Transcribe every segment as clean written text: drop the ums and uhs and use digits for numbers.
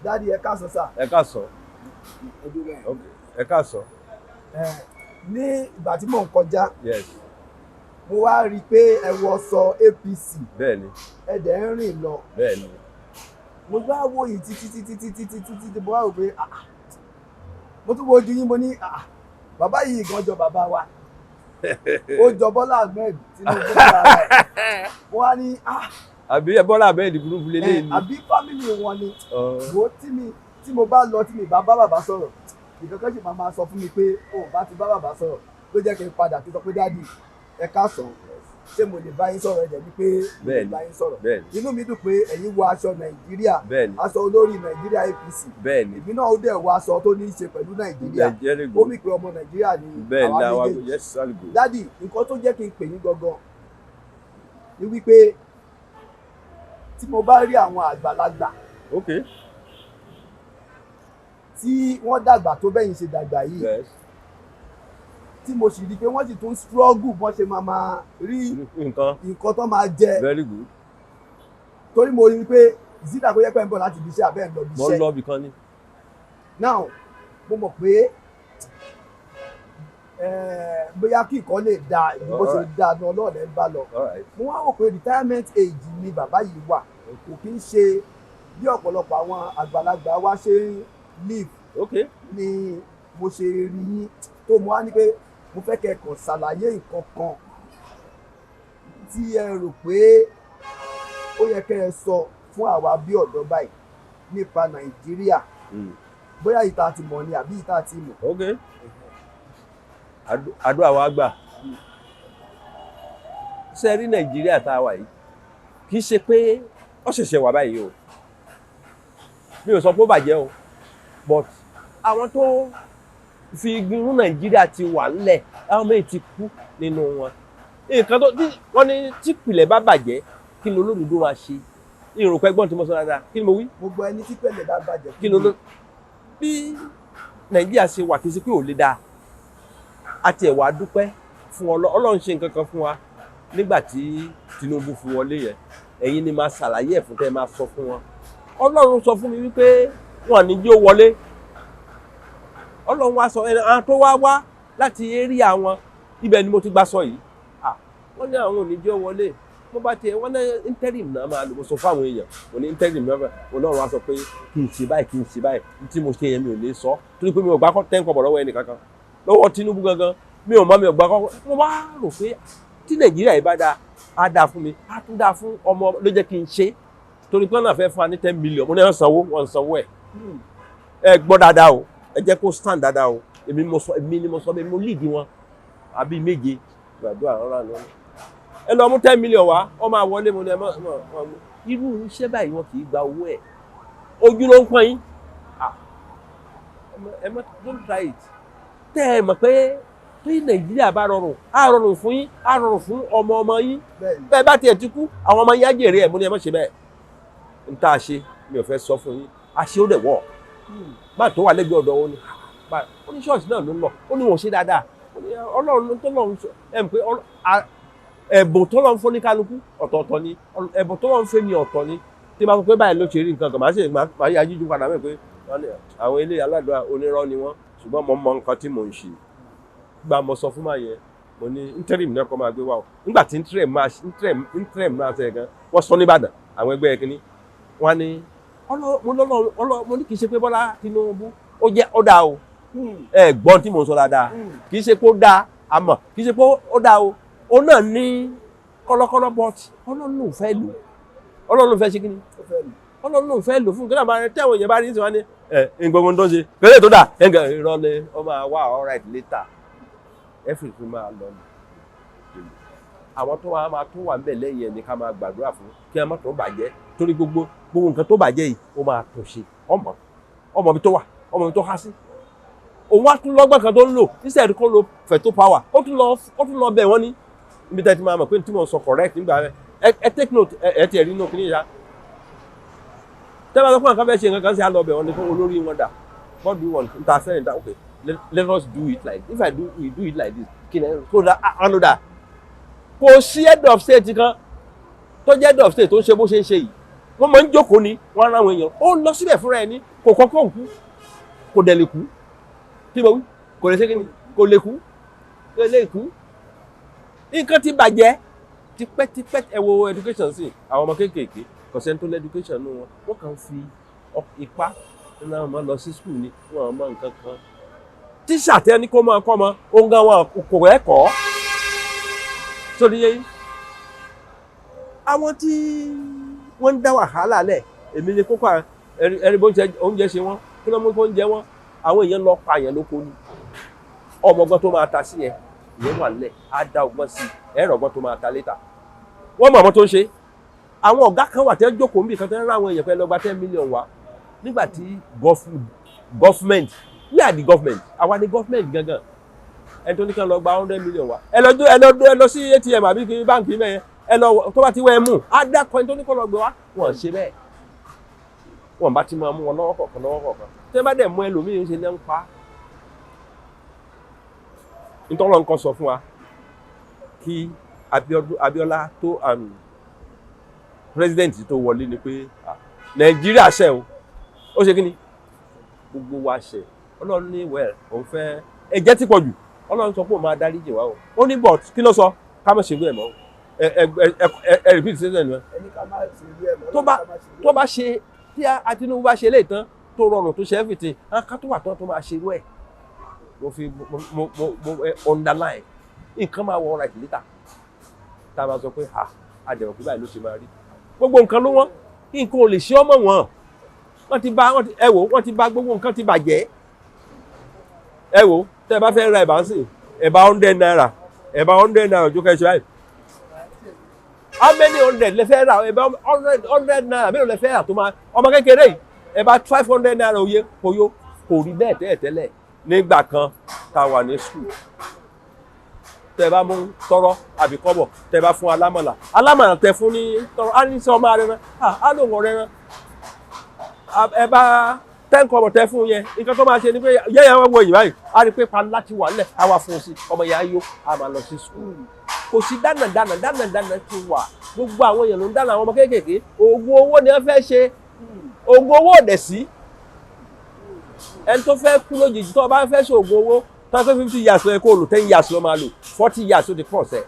Daddy, ẹ káàsán sà. Ẹ káàsán. Ẹ káàsán. Ní ìgbà tí mò ń kọjá, Yes. mo wá rí i pé ẹ wọ aṣọ APC. Bẹ́ẹ̀ni. Ẹ dẹ̀ ń rìn lọ. Bẹ́ẹ̀ni. Mo gbá wo yìí títí mo wá rò pé mo tún wo ojú yín mo ní bàbá yìí gan jọ bàbá wa. Ó jọ Bola Ahmed Tinubu lára ẹ̀. Mo wá ní Àbí Bola Ahmed burúkú lélẹ́yìn ni. Àbí fámìlì wọn ni. Wo tí mo bá lọ tí mi bá bàbá sọ̀rọ̀, ìkankan sì máa sọ fún mi pé o bá ti bá bàbá sọ̀rọ̀ ló jẹ́ kí n padà tó sọ pé dáàdì ẹ káàsán ṣé mo lè bá yín sọ̀rọ̀ ẹ̀jẹ̀ ni pé mo lè bá yín sọ̀rọ̀. Inú mi dùn pé ẹ̀yin wọ aṣọ Nàìjíríà, aṣọ olórí Nàìjíríà APC. Èmi náà ó dẹ̀ wọ aṣọ tó ní í ṣe pẹ̀lú Nàìjíríà. Ó mì pé ọmọ Nàìjíríà ni àwa méjèèjì. Dáàdì, nǹkan tó jẹ́ kí n pè yín gangan ni wípé tí mo bá rí àwọn àgbàlagbà tí wọ́n dàgbà tó bẹ́yìn ṣe dàgbà yìí, tí mo sì rí pé wọ́n sì tún struggle bọ́n ṣe máa rí nǹkan tó máa jẹ. Very good. Torí mo rí pé ìsídà kó yẹ pé ń bọ̀ láti ibi iṣẹ́ abẹ́ ń lọ ibi iṣẹ́. Mo lọ ibì kan ni. Now mo mọ̀ pé bóyá kí nǹkan lè da ìlú bó ṣe da ní ọlọ́ọ̀lẹ́ ń bá lọ. Mo wá rò pé retirement age ni bàbá yìí wà, kò kí ń ṣe bí ọ̀pọ̀lọpọ̀ àwọn àgbàlagbà wa ṣe ń live. Ni mo ṣe rí yín tó mo wá ní pé mo fẹ́ kẹ́ kàn ṣàlàyé nǹkan kan tí ẹ rò pé ó yẹ kẹ́ ẹ sọ fún àwa bí ọ̀dọ́ báyìí nípa Nàìjíríà, bóyá ìta ti mọ̀ ni àbí ìta ti mọ̀. Àdúrà wa gbà. Ṣé rí Nàìjíríà tá a wà yìí kì í ṣe pé ó ṣẹ̀ṣẹ̀ wà báyìí o, mi ò sọ pé ó bàjẹ́ o, but àwọn tó fi igun Nàìjíríà ti wà ńlẹ̀, àwọn méjì ti kú nínú wọn. Nǹkan tó wọ́n ní tí ìpìlẹ̀ bá bàjẹ́ kí ni olódodo máa ṣe? Ìrùpẹ́ gbọ́n tí mo sọ dáadáa, kí ni mo wí? Gbogbo ẹni tí ìpìlẹ̀ bá bàjẹ́ kí ni olódodo? Bí Nàìjíríà ṣe wà kì í ṣe pé ò lè dáa. Àti ẹ̀wà dúpẹ́ fún Ọlọ́run ṣe nǹkan kan fún wa nígbà tí Tinubu fi wọlé yẹn. Ẹ̀yin ni máa ṣàlàyé ẹ̀ fún tẹ́ máa sọ fún wọn. Ọlọ́run sọ fún mi wípé wọn à ní jẹ́ ó wọlé. Ọlọ́run wá sọ àwọn tó wá láti area wọn, ibẹ̀ ni mo ti gbà sọ yìí. Wọ́n ní àwọn ò ní jẹ́ ó wọlé. Mo bá tiẹ̀ wọ́n ní interim náà máa lò, mo sọ fún àwọn èèyàn, mo ní interim náà Ọlọ́run wá sọ pé kí n ṣe báyìí tí mo ṣe yẹn mi ò lè sọ torí pé mi ò gbà kọ́ tẹ́ǹkọ̀ bọ̀ lọ́wọ́ ẹnì kankan. Lọ́wọ́ Tinubu gangan mi ò gbà kọ́. Mo wá rò pé tí Nàìjíríà yìí bá dáa, á dáa fún mi, á tún dáa fún ọmọ ló jẹ́ kí n ṣe torí pé wọ́n náà fẹ́ fún wa ní 10 million, mo ní wọ́n sanwó ẹ̀. Ẹ gbọ́ dáadáa o, ẹ jẹ́ kó stand dáadáa o, èmi ni mo sọ mo lead wọn àbí méje gbàdúrà ọ̀rọ̀ àná. Ẹ lọ mú 10 million wá, ọ máa wọlé mo ní irú iṣẹ́ báyìí wọn kì í gba owó ẹ̀. Ojú ló ń pọ́n yín. Don't try it. Tẹ́ ẹ mọ̀ pé tí Nàìjíríà bá rọrùn, á rọrùn fún yín, á rọrùn fún ọmọ yín. Bẹ́ẹ̀ bá tiẹ̀ ti kú, àwọn ọmọ yín á jèrè ẹ̀, mo ní ẹ má ṣe bẹ́ẹ̀. N tá a ṣe mi ò fẹ́ sọ fún yín, a ṣe ó dẹ̀ wọ̀. Bá tó wà lẹ́gbẹ̀ẹ́ ọ̀dọ̀ wọn ni ó ní ṣọ́ọ̀ṣì náà ló ń lọ, ó ní wọn ṣe dáadáa. Ọlọ́run tó lọ́run sọ ẹ̀ ń pé ẹ̀bùn tó lọ́run fún ní kálukú ọ̀tọ̀ọ̀tọ̀ ni, ẹ̀bùn tó lọ́run fẹ́ mi ọ̀tọ̀ ni. Tí máa sọ pé báyìí ló ṣe rí nǹkan kan, màá yá jíjú padà mẹ́ pé àwọn ilé aládùúrà onírọ́ ni wọ́n, ṣùgbọ́n mo mọ nǹkan tí mò ń ṣe. Gbà mo sọ fún máa yẹ, mo ní interim náà kọ́ máa gbé wá o. Nígbà tí interim máa ṣe gan, wọ́n sọ níbàdàn àwọn ẹgbẹ́ kínní. Wọ́n ní mo ní kì í ṣe pé Bọ́lá Tinubu ó jẹ́ ó dáa o. Ẹ gbọ́n tí mo sọ dáadáa, kì í ṣe pé ó dáa àmọ́ kì í ṣe pé ó dáa o. Ó náà ní kọ́lọ́kọ́lọ́ bọ́ọ̀tì, Ọlọ́run ló fẹ́ lò, Ọlọ́run ló fẹ́ ṣe kí ni? Ọlọ́run ló fẹ́ lò fún kí náà máa tẹ́ àwọn èèyàn bá rí ní tiwọn ní gbogbo tó ń ṣe kéré tó dà irọ́ ni ó máa wá all right later everything máa lọ nù. Àwọn tó wà níbẹ̀ lẹ́yìn ẹ̀ ní ká máa gbàdúrà fún kí ẹ má tó bàjẹ́ torí gbogbo nǹkan tó bàjẹ́ yìí ó máa tó ṣe ọmọ mi tó wà ọmọ mi tó há sí. Òun wá tún lọ́gbọ́n kan tó ń lò instead kó lo veto power ó tún lọ bẹ̀ wọ́n ní ibi tẹ́ ti máa mọ̀ pé tí mo sọ correct nígbà rẹ̀ ẹ take note ẹ tiẹ̀ rí inú kí ní ìyá. Tẹ́lá lọ fún àkàn fẹ́ ṣe nǹkan kan sí àlọ́bẹ̀ wọn ni fún olórí wọn dà. What do you want? Interfere that okay. Let us do it like this. If we do it like this. Kí ni so that àánú kò sí head of state kan tó jẹ́ head of state tó ń ṣe bó ṣe ń ṣe yìí wọ́n máa ń jókòó ni wọ́n ara àwọn èèyàn ó lọ síbẹ̀ fúnra ẹni kò kọ́kọ́ kú kò dẹ̀ lè kú kí mo wí kò lè ṣe kí ni kò lè kú kò lè kú nǹkan ti bàjẹ́ tipẹ́tipẹ́ ẹ wo education sí àwọn ọmọ kéékèèké kò sẹ́ni tó lé education nù wọn wọ́n kàn fi ipá nínú àwọn ọmọ lọ sí school ni wọ́n mọ nǹkan kan tíṣà tẹ́ ní kó máa kọ́ ọmọ òun gan wọn kò ẹ̀kọ́ sórí yẹn àwọn tí wọ́n ń dá wàhálà lẹ̀ èmi ni kókó ẹni bó oúnjẹ ṣe wọ́n kí ló mú kó oúnjẹ wọn àwọn èèyàn lọ pa àyàn lóko ni ọmọgbọ́n tó máa ta sí ẹ ìyẹn wà nílẹ̀ á dá ọgbọ́n sí ẹ̀rọ ọgbọ́n tó máa ta létà wọ́n mọ̀ àwọn tó ń ṣe àwọn ọ̀gá kan wà tẹ́ jókòó níbi kan tẹ́ ń rán àwọn èèyàn pẹ́ lọ́gbà 10 million wá nígbà tí government we are the government àwa ni government gangan ẹni tó ní kàn lọ gba 100 million wá ẹ lọ sí ATM àbí kí báńkì mẹ́yẹn ẹ lọ tó bá ti wẹ́ ẹ mú á dákọ̀ ẹni tó ní kàn lọ gbé wá wọ́n ṣe bẹ́ẹ̀ wọ́n bá ti máa mú wọn lọ́wọ́ kọ̀ọ̀kan tẹ́ bá dẹ̀ mú ẹlòmíì ń ṣe ní ń pa nítorí nǹkan sọ fún wa kí Abíọ́lá tó president tó wọlé ni pé Nàìjíríà ṣẹ̀ o ó ṣe kí ni gbogbo wa ṣẹ̀ Ọlọ́run ní well òun fẹ́ ẹ̀jẹ̀ tí pọ̀ jù Ọlọ́run sọ pé òun máa dáríjì wá o ó ní but kí ló sọ ká má ṣe irú ẹ̀ mọ́ ẹ repeat statement rẹ tó bá ṣe tí Tinubu bá ṣe lè tán tó rọrùn tó ṣe everything ká tó wà tán tó máa ṣe irú ẹ̀ mo underline nǹkan máa wọ right later tá a máa sọ pé àdẹ̀rọ̀ pé báyìí ló ṣe máa rí gbogbo nǹkan ló wọ́n nǹkan ò lè ṣe ọmọ wọn wọ́n ti bà gbogbo nǹkan ti bàjẹ́ ẹ wò tẹ́ ẹ bá fẹ́ ra ẹ̀bà ń sìn ẹ̀bà 100 naira ẹ̀bà 100 naira ojú kẹ́sì báyìí how many 100 lẹ fẹ́ ra ẹ̀bà 100 naira mélòó lẹ fẹ́ rà tó máa ọmọ kékeré yìí ẹ̀bà 500 naira òye kò rí bẹ́ẹ̀ tẹ́lẹ̀ nígbà kan tá a wà ní school tẹ́ bá mú tọrọ àbí kọ́bọ̀ tẹ́ bá fún alámọ̀là tẹ́ fún ní tọrọ á ní sọ ọmọ rẹ rán á lò wọ́n rẹ rán ẹ bá 10 kọ́bọ̀ tẹ́ fún yẹn nǹkan tó máa ṣe ni pé yẹ́yẹ́ wọ́n wo èyí báyìí á rí pé pa láti wà nílẹ̀ á wà fún un sí ọmọ yẹn á yó á máa lọ sí school kò sí dáná ti wà gbogbo àwọn èèyàn ló ń dáná àwọn ọmọ kéékèèké oògùn owó ni wọ́n fẹ́ ṣe oògùn owó òdẹ̀ sí ẹni tó fẹ́ kú lójijì tó bá fẹ́ ṣe oògùn owó tó fẹ́ 50 years lọ kó lò 10 years lọ máa lò 40 years ó ti cross ẹ̀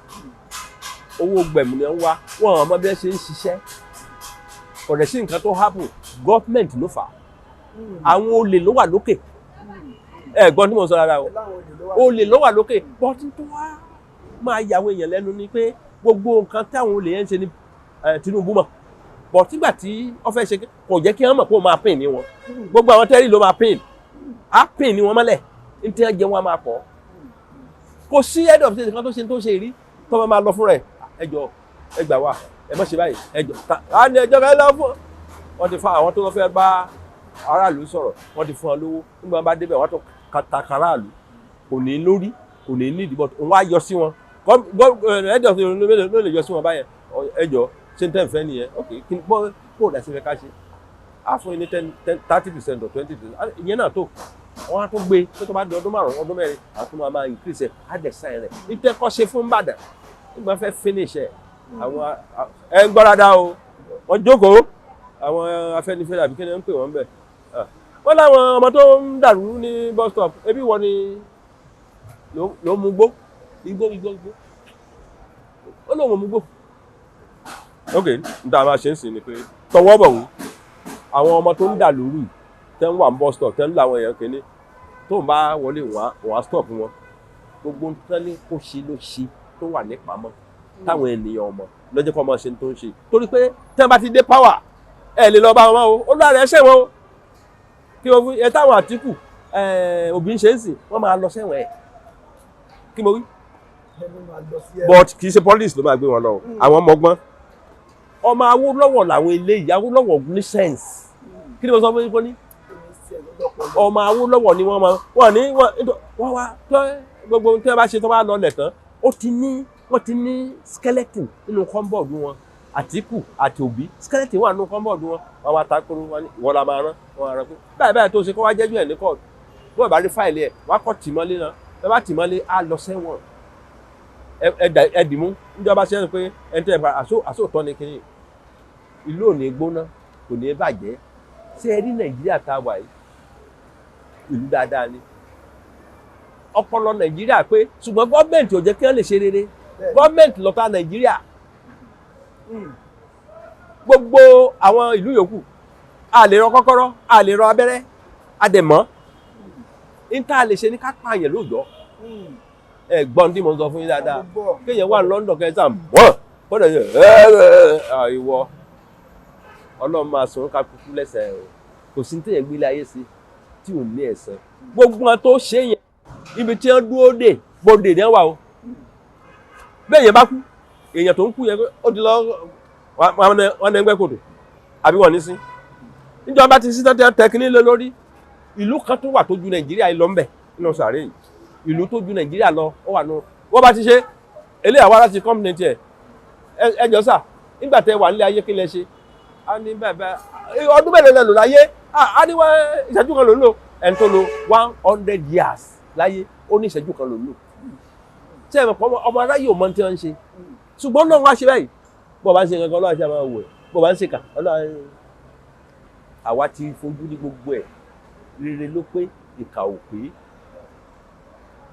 owó gbẹ̀mù ni wọ́n wá wọn àmọ́ bí wọ́n ṣe ń ṣiṣẹ́ kò dẹ̀ sí nǹkan tó happen government ló fà á àwọn olè ló wà lókè gbọ́n tí mo sọ rárá o olè ló wà lókè bọ́tí tó wá máa yàwó èèyàn lẹ́nu ni pé gbogbo nǹkan táwọn olè yẹn ń ṣe ní Tinubu mọ̀ bọ̀ tígbà tí wọ́n fẹ́ ṣe kò jẹ́ kí wọ́n mọ̀ pé ó máa pín ní wọn gbogbo àwọn tẹ́rì ló máa pín á pín ní wọn mọ́lẹ̀ ní tí wọ́n jẹ wọn máa pọ̀ kò sí head of state kan tó ṣe tó ṣe rí tó máa lọ fún rẹ̀ ẹjọ́ ẹgbà wà ẹ má ṣe báyìí ẹjọ́ á ní ẹjọ́ kan lọ fún wọn ti fa àwọn tó lọ fẹ́ bá aráàlú sọ̀rọ̀ wọ́n ti fún wọn lówó nígbà wọn bá débẹ̀ wọ́n tó kàtàkà aráàlú kò ní lórí kò ní ní ìdìbò òun á yọ sí wọn head of state ló lè yọ sí wọn báyẹn ẹjọ́ ṣé n tẹ́ ń fẹ́ nìyẹn ok kí ni bó dà sí fẹ́ ká ṣe á fún yín ní 30% or 20% ìyẹn náà tó wọ́n á tún gbé tó bá di ọdún márùn-ún ọdún mẹ́rin àtún máa increase ẹ̀ á dẹ̀ sáyẹn rẹ̀ nítorí kọ́ ṣe fún Ìbàdàn nígbà fẹ́ finish ẹ̀ àwọn ẹ̀ ń gbọ́dọ̀ o wọ́n jókòó àwọn Afẹ́nifẹ́re àbí kí ni wọ́n ń pè wọ́n bẹ̀ wọ́n láwọn ọmọ tó ń dàrú ní bus stop ebi wọ́n ni ló mú gbó igbó ó lóun mú gbó ok níta máa ṣe ń sìn ni pé tọwọ́ bọ̀ wọ́n àwọn ọmọ tó ń dà lóru tẹ́ ń wà ń bus stop tẹ́ ń láwọn èèyàn kéne tó ń bá wọlé wọ́n á stop wọn gbogbo tẹ́lẹ̀ kó ṣe ló ṣe tó wà nípamọ́ táwọn ènìyàn ọmọ lọ́jọ́ kọ́ máa ṣe tó ń ṣe torí pé tẹ́ bá ti dé power ẹ lè lọ bá wọn o ó lára ẹṣẹ́ wọn o kí wọ́n fún ẹ táwọn Àtíkù òbí ń ṣe ń sìn wọ́n máa lọ sẹ́wọ̀n ẹ̀ kí mo wí but kì í ṣe police ló máa gbé wọn lọ àwọn ọmọ ọgbọ́n ọmọ Awólọ́wọ̀ làwọn eléyìí Awólọ́wọ̀ ní sense kí ni mo sọ fún yín kó ní ọmọ Awólọ́wọ̀ ni wọ́n wá tó gbogbo ohun tí wọ́n bá ṣe tó bá lọ lẹ̀ tán wọ́n ti ní skeleton nínú kọ́ńbọ̀dù wọn Àtíkù àti Òbí skeleton wà nínú kọ́ńbọ̀dù wọn wọ́n wá takoro wọn ìwọ́n la máa rán wọn rán pé báyìí tó ṣe kó wá jẹ́jú ẹ̀ ní kóòtù bó bá rí fáìlì ẹ̀ wá kọ́ tìmọ́lé náà ẹ bá tìmọ́lé á lọ sẹ́wọ̀n ẹ dìmú níjọba ṣe é pé ẹ ń tẹ́ ẹ bá àsóòtọ́ ni kiri ìlú ò ní gbóná kò ní bàjẹ́. Ṣé ẹ rí Nàìjíríà tá a wà yìí ìlú dáadáa ni ọpọlọ Nàìjíríà pé ṣùgbọ́n gọ́ọ̀mẹ̀ntì ò jẹ́ kí wọ́n lè ṣe rere. Gọ́ọ̀mẹ̀ntì lọ́tà Nàìjíríà. Gbogbo àwọn ìlú yòókù a lè rọ kọ́kọ́rọ́ a lè rọ abẹ́rẹ́ a dẹ̀ mọ́ níta lè ṣe ní ká pààyàn lóòjọ́. Ẹ gbọ́n tí mo sọ fún yín dáadáa kéèyàn wà London kẹsàn wọ́n kọ́dọ̀ yẹn ìwọ Ọlọ́run máa sọ̀rọ̀ ká kúkú lẹ́sẹ̀ o kò sí téèyàn gbélé ayé sí tí ò ní ẹ̀san. Gbogbo wọn tó ṣe yẹn ibi tí wọ́n dúró dè bòde ní wà o bẹ́ẹ̀ yẹn bá kú èèyàn tó ń kú yẹn ó ti lọ wọn ní ẹgbẹ́ kòtò àbí wọn ní sí níjọba ti sí tẹkíní lé lórí. Ìlú kan tó wà tó ju Nàìjíríà lọ ńbẹ nínú sàárè yìí ìlú tó ju Nàìjíríà lọ ó wà nù wọ́n bá ti ṣe eléyà wá láti kọ́mpìnì tiẹ̀ ẹjọ́ sà nígbà tẹ wà nílé ayé kí lẹ ṣe a ní bẹ́ẹ̀ ọdún mẹ́rin lẹ lò láyé a ní wá ìṣẹ́jú kan ló ń lò ẹni tó lo 100 years láyé ó ní ìṣẹ́jú kan ló ń lò tí ẹ̀ mọ̀ ọmọ aráyé ò mọ tí wọ́n ń ṣe ṣùgbọ́n náà wá ṣe báyìí bó bá ń ṣe kankan ọlọ́run ṣe máa wò ẹ̀ bó bá ń ṣe kà ọlọ́run àwa ti fojú ní gbogbo ẹ̀ rere ló pé ìkà ò pé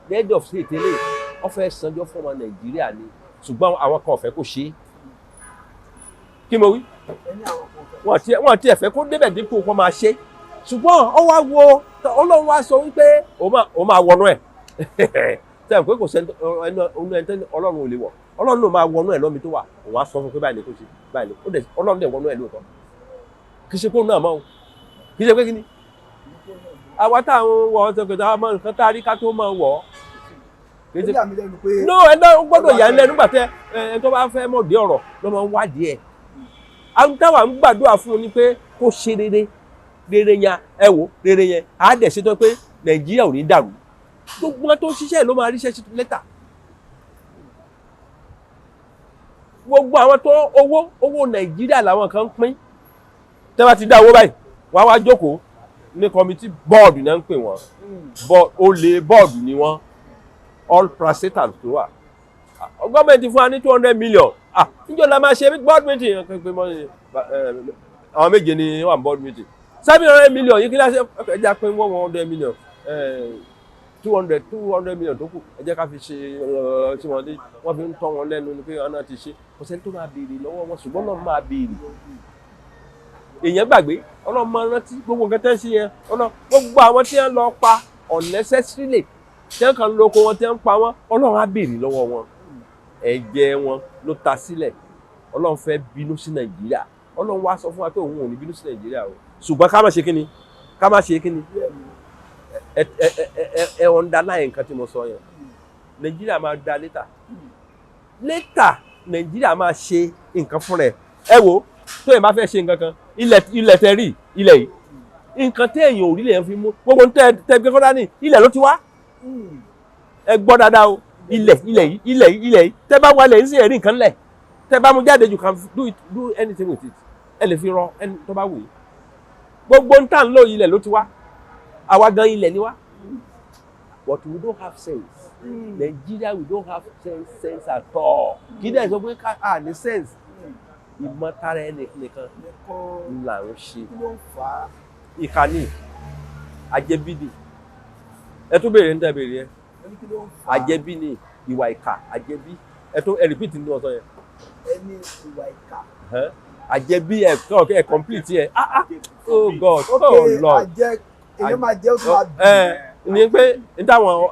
head of state tẹ́lẹ̀ wọ́n fẹ́ sanjọ́ fún ọmọ Nàìjíríà ni ṣùgbọ́n àwọn kan ò fẹ́ kó ṣe é kí mo wí wọ́n ti ẹ̀fẹ́ kó débẹ̀ dípò kó máa ṣe ṣùgbọ́n Ọlọ́run wá sọ wípé ó máa wọnú ẹ̀ sẹ́yìn pé kò sẹ́ni ẹni Ọlọ́run ò lè wọ̀ Ọlọ́run ló máa wọnú ẹ̀ lọ́mi tó wà òun á sọ fún pé báyìí ni kò ṣe báyìí ni Ọlọ́run dẹ̀ wọnú ẹ̀ lóòótọ́ kì í ṣe kó náà mọ́ o kì í ṣe pé kí ni àwa táwọn wọ ọ̀sẹ̀ kẹta ọmọ nǹkan tá a rí ká tó máa wọ̀ ọ́. no ẹ̀dá gbọ́dọ̀ yà ń lẹ́nu nígbà tẹ ẹ tó bá fẹ́ mọ̀ dé ọ̀rọ̀ ló máa ń wádìí ẹ̀. àwọn táwa ń gbàdúrà fún un ni pé kó ṣe rere yẹn ẹ wò rere yẹn á dẹ̀ ṣe tó pé Nàìjíríà ò ní dàrú gbogbo wọn tó ń ṣiṣẹ́ ló máa ríṣẹ́ sí lẹ́tà. gbogbo àwọn tó owó Nàìjíríà làwọn kan ń pín tẹ́ bá ti dá owó báyìí wá wá jókòó ní kọmitì bọ́ọ̀dù náà ń pè wọ́n olè bọ́ọ̀dù ni wọ́n all parastatals tó wà gọ́ọ̀mẹ̀ntì fún wa ní 200 million níjọ́ la máa ṣe board meeting àwọn méje ni wà ní board meeting 700 million yìí kí láṣẹ ẹjẹ́ pé 100 million 200 million tó kù ẹjẹ́ ká fi ṣe tí wọ́n dé wọ́n fi ń tọ́ wọn lẹ́nu ni pé ọ̀nà ti ṣe kò sẹ́ni tó máa béèrè lọ́wọ́ wọn ṣùgbọ́n náà máa béèrè èèyàn gbàgbé Ọlọ́run máa rántí gbogbo nǹkan tẹ́ ń ṣe yẹn gbogbo àwọn tí wọ́n lọ pa unnecessarily tí wọ́n kàn ń lo oko wọn tí wọ́n ń pa wọ́n Ọlọ́run á béèrè lọ́wọ́ wọn ẹ̀jẹ̀ wọn ló ta sílẹ̀ Ọlọ́run fẹ́ bínú sí Nàìjíríà Ọlọ́run wá sọ fún wa pé òun ò ní bínú sí Nàìjíríà o ṣùgbọ́n ká má ṣe kíni ẹ underline nǹkan tí mo sọ yẹn Nàìjíríà máa da later Nàìjíríà máa ṣe nǹkan fún rẹ̀ ẹ wo tó yẹn bá fẹ́ ṣe nǹkan kan ilẹ̀ tẹ rí ilẹ̀ yìí nǹkan tẹ́ èèyàn ò rí lè fi mú gbogbo tẹ́ gbé kọ́dá ní ilẹ̀ ló ti wá ẹ gbọ́ dáadáa o ilẹ̀ yìí tẹ́ bá wà lẹ́yìn sí ẹ̀rí nǹkan lẹ̀ tẹ́ bá mú jáde you can do anything with it ẹ lè fi rọ ẹni tó bá wù yìí gbogbo ń tà ń lò ilẹ̀ ló ti wá àwa gan ilẹ̀ ni wá but we don't have sense Nigeria we don't have sense at all kì í dẹ̀ sọ pé ká ní sense ìmọ̀tara ẹnìkan là ń ṣe ìkànnì àjẹbí ni ẹ tó béèrè níta béèrè yẹn àjẹbí ni ìwà ìkà àjẹbí ẹ tó ẹ repeat ní ọ̀sán yẹn. ẹni ìwà ìkà. àjẹbí ẹ kọ́ ẹ complete yẹ oh God oh Lord. èyí máa jẹ́ oṣù àbí. ní pé ní táwọn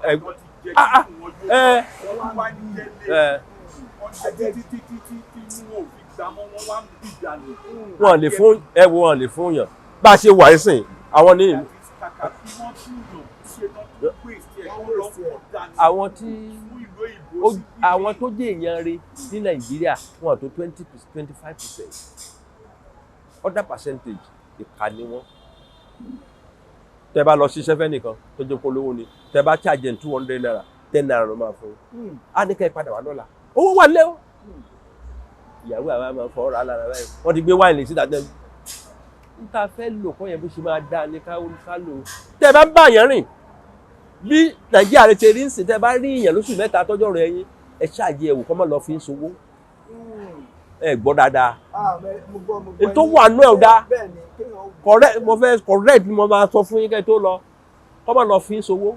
wọn lè fún wọn lè fún yàn bá a ṣe wà ẹsìn àwọn ní àwọn tó jẹ́ èèyàn rẹ̀ ní Nàìjíríà wọn tó 25% other percentage ìkà ni wọn tẹ́ bá lọ ṣiṣẹ́ fẹ́ nìkan tó jẹ́ polówó ni tẹ́ bá charge 200 naira 10 naira ló máa fún un á ní kẹ́ ẹ padà wá lọ́la owó wà lé o ìyàwó àwọn máa fọ ọ̀rọ̀ alára báyìí wọ́n ti gbé wáìnì síta náà níta fẹ́ lò kọ́ yẹn bó ṣe máa dáa ní ká lò tẹ́ bá ń bá yẹn rìn bí Nàìjíríà rẹ ṣe rí ń sìn tẹ́ bá rí ìyẹn lóṣù mẹ́ta tọ́jọ́ rẹ̀ yín ẹ ṣáàjì ẹ̀wò kọ́ mọ́ lọ fi ń sowó ẹ gbọ́ dáadáa mo gbọ́ ètò wà nú ẹ̀ ò dáa correct mo máa sọ fún yín kẹ́ tó lọ kọ́ máa lọ fi ń sowó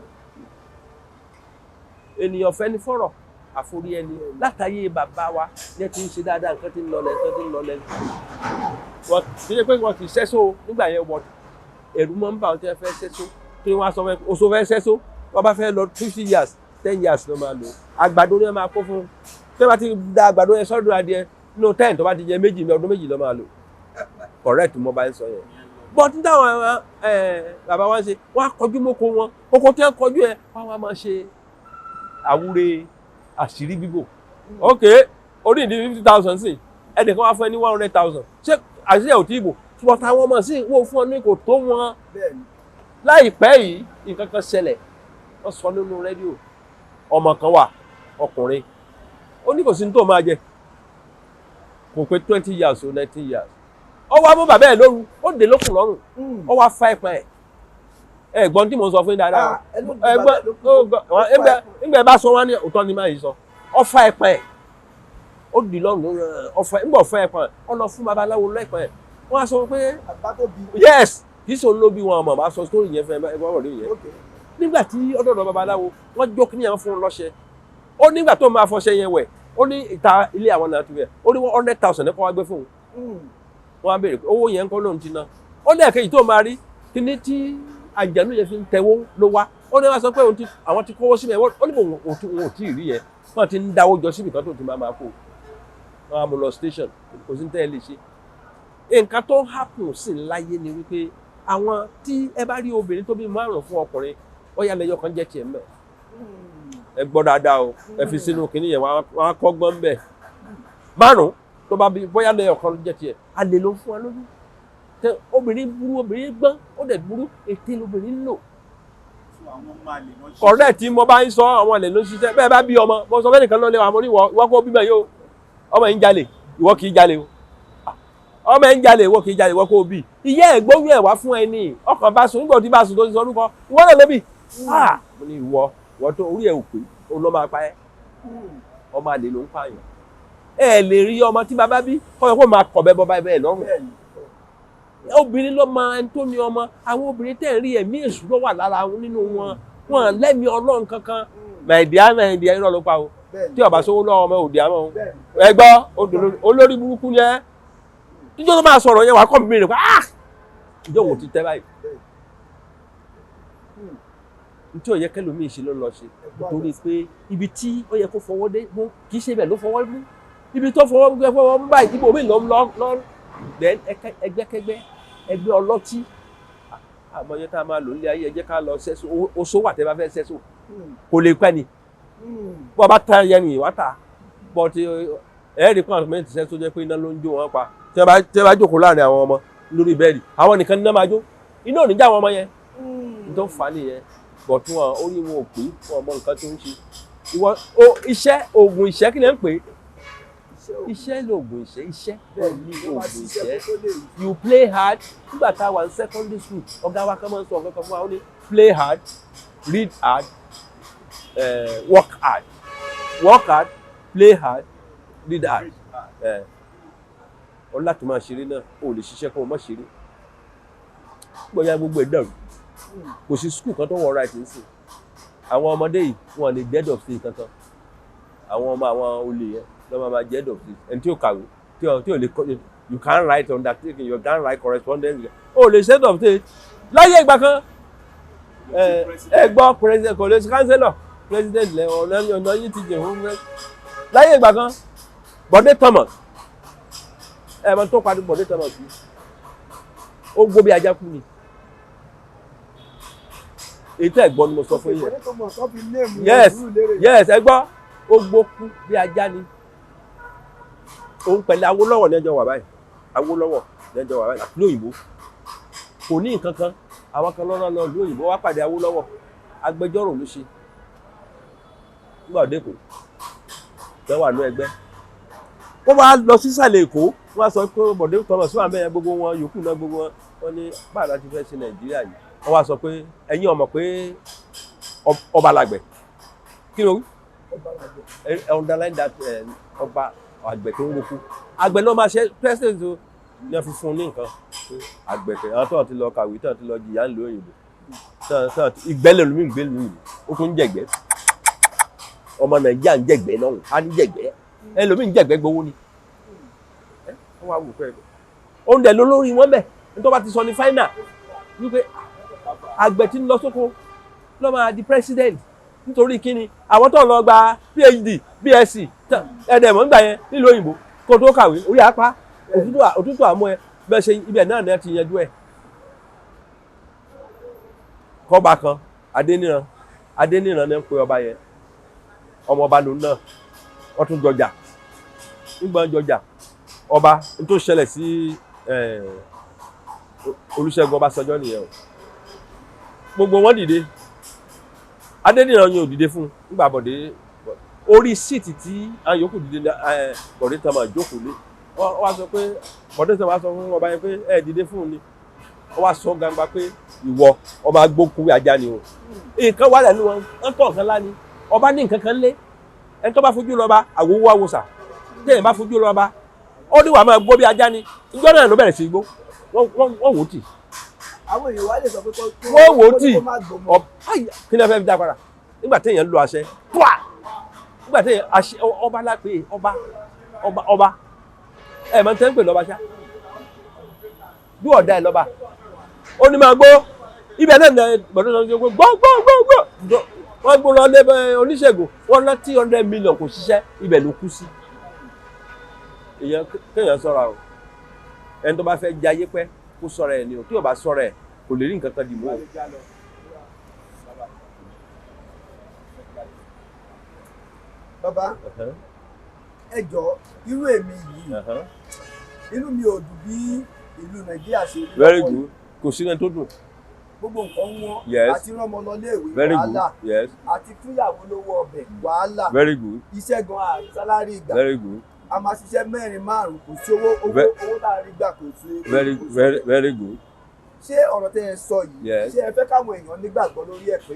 ènìyàn fẹ́ ní fọ̀rọ̀ àforí ẹni látàyè bàbá wa ní ẹ ti ń ṣe dáadáa nǹkan ti ń lọlẹ̀ wọ́n ti ṣe pé wọ́n ti ṣẹ́só nígbà yẹn wọ́n ẹ̀rù máa ń bà wọ́n tí wọ́n fẹ́ ṣẹ́só tí wọ́n á sọ fẹ́ oṣù fẹ́ ṣẹ́só wọ́n bá fẹ́ lọ 50 years 10 years ló máa lò àgbàdo ni wọ́n máa kó fún tí wọ́n bá ti da àgbàdo yẹn sọ́dún adìẹ nínú 10 tó bá ti jẹ méjì ní ọdún méjì ló máa lò correct mo bá ń sọ yẹn but ní táwọn bàbá wa ń ṣe wọ́n á kọjú mọ́kọ wọn oko tí wọ́n kọjú ẹ̀ wọ́n á máa ṣe àwúre àṣírí bíbò ok orí ìdí 50,000 sí ẹnìkan wá fún ẹ ní 100,000 ṣé àṣírí ẹ̀ ò tí ì bò ṣùgbọ́n táwọn ọmọ sí wọ́n fún ọ ní kò tó wọn láìpẹ́ yìí nǹkan kan ṣẹlẹ̀ wọ́n sọ nínú rédíò ọmọ kan wà ọkùnrin ó ní kò sí ní tó máa jẹ kò pé 20 years o 19 years ó wá mú bàbá ẹ̀ lóru ó dé lókùn lọ́rùn ó wá fá ẹ̀pọ̀n ẹ̀ ẹ̀gbọ́n tí mo sọ fún yín dáadáa ẹgbẹ́ bá sọ wá ní òótọ́ ni máa yìí sọ ó fá ẹ̀pọ̀n ẹ̀ ó dì lọ́rùn ọ̀fẹ́ ńgbọ̀ fá ẹ̀pọ̀n ẹ̀ ó lọ fún babaláwo lẹ́pọ̀n ẹ̀ wọ́n á sọ pé yes kì í sọ ló bí wọn ọmọ bá sọ sórí yẹn fẹ́ ẹgbẹ́ ọ̀rọ̀ yẹn nígbà tí ọ̀dọ̀ babaláwo wọ́n jó kí nìyẹn fún un lọ́ṣẹ ó nígbà tó máa fọṣẹ yẹn wẹ̀ ó ní ìta ilé àwọn náà ti wẹ̀ ó ní 100,000 ẹ̀kọ́ wá gbé fún un wọ́n á béèrè pé owó yẹn ń kọ́ lóun ti ná ó ní ẹ̀kejì tó máa rí kíní tí àjẹnú yẹn fi ń tẹwó ló wá ó ní wọ́n sọ pé àwọn ti kówó síbẹ̀ ó ní wọn ò tí ì rí yẹn wọ́n ti ń dáwó jọ síbi kan tó ti máa kó wọ́n á mú lọ station kò sí ní tẹ́ ẹ lè ṣe nǹkan tó happen sí láyé ni wípé àwọn tí ẹ bá rí obìnrin tó bí 5 fún ọkùnrin ó yà lẹ́yọ kan jẹ́ tiẹ̀ mẹ́ ẹ gbọ́ dáadáa o ẹ fi sínú kínní yẹn wọ́n á kọ́ gbọ́n bẹ́ẹ̀ 5 tó bá bí bóyá lẹ́yọ kan jẹ́ tiẹ̀ a lè lọ fún wa lójú tẹ obìnrin burú obìnrin gbọ́n ó dẹ̀ burú ètè lóbìnrin lò correct tí mo bá ń sọ àwọn àlè ló ń ṣiṣẹ́ bẹ́ẹ̀ bá bí ọmọ mo sọ fẹ́ nìkan lọ́lẹ́ àmọ́ ìwọ kó bímọ yìí o ọmọ yìí ń jalè ìwọ kì í jalè o ọmọ ẹ̀ ń jalè ìwọ kì í jalè ìwọ kó bí ìyá ẹ̀ gbóyún ẹ̀ wá fún ẹni ọkàn bá sùn nígbà tí bá sùn tó ti sọ orúkọ ìwọ náà ló bí mo ní ìwọ tó orí ẹ̀ ò pé ó lọ́ máa pa ẹ́ ọmọ àlè ló ń pààyàn ẹ lè rí ọmọ tí bàbá bí kọ́ kó máa kọ̀ bẹ́ bọ́ báyìí bẹ́ẹ̀ lọ́rùn obìnrin ló máa ń tó ní ọmọ àwọn obìnrin tẹ̀ ń rí ẹ̀mí èṣù ló wà lára nínú wọn lẹ́mìí ọlọ́run kankan nàìjíríà irọ́ ló pa o tí ọba sówó lọ́wọ́ ọmọ òde àmọ́ ẹ gbọ́ olórí burúkú ni ẹ tíjọ́ tó máa sọ̀rọ̀ yẹn wà á kọ́ mi rè pé ìjọ wò ti tẹ́ báyìí nítorí ó yẹ kẹlòmíì ṣe ló lọ ṣe nítorí pé ibi tí ó yẹ kó fọwọ́ dé kì í ṣe bẹ́ẹ̀ ló fọwọ́ mú ibi tó fọwọ́ mú báyìí ibo mi lọ ẹgbẹ́kẹ́gbẹ́ ẹgbẹ́ ọlọ́tí àmọ́yẹ tá a máa lò nílé ayé ẹ jẹ́ ká lọ sẹ́sọ oṣó wà tẹ́ bá fẹ́ sẹ́sọ kò lè pẹ́ ni bọ́ bá ta yẹn nìyí wá tà bọ́ ti ẹ̀ẹ́dì kan àtúmọ̀ ti sẹ́sọ jẹ́ pé iná ló ń jó wọn pa tí wọ́n bá jókòó láàrin àwọn ọmọ lórí bẹ́ẹ̀dì àwọn nìkan ní iná máa jó iná ò ní já àwọn ọmọ yẹn tó ń fà á nìyẹn bọ̀ tí wọn ó ní wọn ò pé wọn ọmọ nǹkan tó ń ṣe ìwọ iṣẹ́ oògùn ìṣẹ́ kí lè ń pè é iṣẹ́ lóògùn iṣẹ́ ní oògùn iṣẹ́ you play hard nígbà tá a wà ní secondary school ọ̀gá wa kan máa ń sọ ọ̀gá kan fún wa ó ní play hard read hard work hard play hard read hard ọ láti máa ṣeré náà o lè ṣiṣẹ́ kó o má ṣeré gbọ́dọ̀ gbogbo ẹ̀ dàrú kò sí school kan tó wọ right ń sìn àwọn ọmọdé yìí wọn lè get of stay kankan àwọn ọmọ àwọn olè yẹn lọ́mọ máa jẹ́ dọ̀tí ẹni tí ó kàwé tí ò lè kọ́ you can't write undertaking you can't write correspondence o lè ṣe dọ̀tí láyé ìgbà kan ẹ gbọ́ president kò lè ṣe councillor president lẹ ọ̀nà yìí ti jẹ fún mi láyé ìgbà kan Bọ̀dé Thomas ẹ mọ tó parí Bọ̀dé Thomas yìí ó gbó bí ajá kú ni èyí tẹ́ ẹ̀ gbọ́ ni mo sọ fún yín yes ẹ gbọ́ ó gbó kú bí ajá ni òun pẹ̀lú Awólọ́wọ̀ lẹ́jọ́ wà báyìí Awólọ́wọ̀ lẹ́jọ́ wà báyìí lóyìnbó kò ní nǹkan kan àwọn kan lọ́nà lọ lóyìnbó wá pàdé Awólọ́wọ̀ agbẹjọ́rò ló ṣe nígbà òde kò tẹ́ wà ní ẹgbẹ́ wọ́n wá lọ sísàlẹ̀ Èkó wọ́n á sọ pé Bọ̀dé Thomas wà mẹ́rin gbogbo wọn yòókù náà gbogbo wọn ní báàlá ti fẹ́ ṣe Nàìjíríà yìí wọ́n wá sọ pé ẹ̀yin ọmọ pé ọba làgbẹ̀ kí ló underline that ọba àgbẹ̀ tó ń roko àgbẹ̀ ló máa ṣe president tó ní wọ́n fi fún un ní nǹkan àgbẹ̀ kẹ̀ àwọn tó ti lọ kàwé tó ti lọ jìyà ńlò òyìnbó ìgbẹ́lẹ̀ lómi ìgbẹ́ lómi ó tún ń jẹ̀gbẹ́ ọmọ Nàìjíríà ń jẹ̀gbẹ́ náà á ní jẹ̀gbẹ́ ẹlòmíì ń jẹ̀gbẹ́ gbowó ni wọ́n wá wò pẹ́ oúnjẹ ló lórí wọn bẹ̀ nítorí wọ́n ti sọ ní fáínà wípé àgbẹ̀ tí ń lọ sóko ló máa di president nítorí kíni àwọn tó ń lọ gba PhD BSc ẹ̀ẹ́dẹ̀mọ̀ nígbà yẹn nílùú òyìnbó kó tó kàwé orí apá òtútù àmọ́ ẹ bẹ́ẹ̀ ṣe ibẹ̀ náà ni ẹ ti yanjú ẹ̀. kọ́ba kan Adéníran ní ń pe ọba yẹn ọmọ ọba lòun náà wọ́n tún jọjà nígbà jọjà ọba n tó ṣẹlẹ̀ sí Olúṣẹ́gun Ọbásanjọ́ nìyẹn o gbogbo wọn dìde Adéníran yóò dìde fún un nígbà Bọ̀dé orí síìtì tí àwọn yòókù dìde Bọ̀dé tán máa jókòó lé wọ́n wá sọ pé Bọ̀dé tán wá sọ fún ọba yẹn pé ẹ dìde fún un ni wọ́n wá sọ gbangba pé ìwọ ọba gbókùnrin ajá ni o nǹkan wà lẹ́nu wọn ń tọ̀ nǹkan lá ni ọba ní nǹkan kan lé ẹni tó bá fojú lọ́ba àwòwò àwòsà téèyàn bá fojú lọ́ba ó ní wàá máa gbó bí ajá ni ìjọ náà ló bẹ̀rẹ̀ sí igbó wọ́n wò ó tì. àwọn èèyàn wá lè sọ pé wọ́n wò ó tì kí ni ẹ fẹ́ fi dá padà nígbà téèyàn lo àṣẹ nígbà téèyàn àṣẹ ọba lápè ọba ẹ̀ máa ń tẹ́ ń pè lọ́ba ṣá bí ọ̀dà ẹ̀ lọ́ba ó ní máa gbó ibẹ̀ náà ní gbọ̀dọ̀ náà gbó wọ́n gbó lọ lé oníṣègùn wọ́n ná 300 million kò ṣiṣẹ́ ibẹ̀ ló kú sí. èèyàn kéèyàn ṣọ́ra o ẹni tó bá fẹ́ jẹ ayé pẹ́ kó ṣọ́ra ẹ̀ ni o tí ò bá ṣọ́ra ẹ̀ kò lè rí nǹkan kan dì mú o. bàbá ẹ jọ irú èmi yìí inú mi ò dùn bí ìlú Nàìjíríà ṣe rí. Very good kò sí ẹni tó dùn. gbogbo nǹkan wọn Yes. àti rán ọmọ lọ léèwé Very wàhálà good. Yes. àti fúnyàwó lówó ọbẹ̀ wàhálà Very good. iṣẹ́ gan àrí sálárì ìgbà Very good. a máa ṣiṣẹ́ mẹ́rin márùn kò sí owó tá a rí gbà kò sí. Very good. ṣé ọ̀rọ̀ tẹ́ ẹ sọ yìí Yes. ṣé ẹ fẹ́ káwọn èèyàn nígbàgbọ́ lórí ẹ̀ pé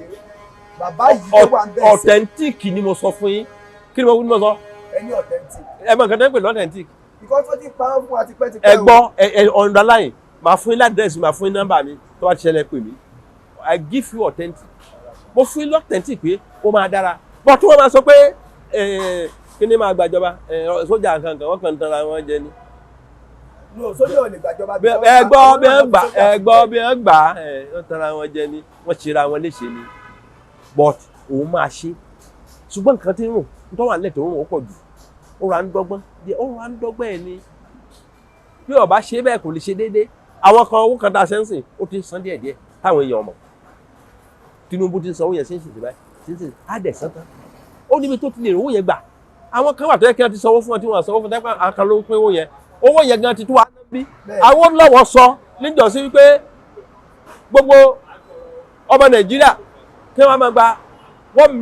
bàbá yìí tó wà ń bẹ̀ sí authentic ni mo sọ fún yín kí ni mo sọ ẹni authentic ẹ mọ nǹkan tó ń pè ní authentic because ó ti parọ́ fún wa tipẹ́tipẹ́ ẹ gbọ́ ẹ underline màá fún yín ládírẹ́sì màá fún yín nọ́mbà mi tó bá ti ṣẹlẹ̀ pè mí I give you authentic mo fún yín authentic pé ó máa dára bọ́ tí wọ́n máa sọ pé kí ni máa gbàjọba sójà kankan wọ́n kàn ń tanra wọn jẹ ni. no sójà ò lè gbàjọba ẹ gbọ́ bí wọ́n gbà wọ́n tanra wọn jẹ ni wọ́n ṣera wọn léṣe ni but òun máa ṣe ṣùgbọ́n nǹkan tí ń rùn tó wà nílẹ̀ tó ń rùn ó pọ̀ jù ó ra ń dọ́gbọ́n ẹ̀ ni bí ó bá ṣe bẹ́ẹ̀ kò lè ṣe déédéé àwọn kan owó kan tá a ṣe ń sìn ó ti ń san díẹ̀díẹ̀ táwọn èèyàn mọ̀ Tinubu ti ń san owó yẹn sínsìn báyìí sínsìn á dẹ̀ san tán ó níbi tó ti lè owó yẹn gbà àwọn kan wà tó yẹ kí wọ́n ti sanwó fún wọn tí wọ́n sanwó fún tẹ́pẹ́ àwọn kan ló ń pín owó yẹn owó yẹn gan ti tó wá bí àwọn lọ́wọ́ sọ níjọ́sí wípé gbogbo ọmọ Nàìjíríà kí wọ́n máa gba 1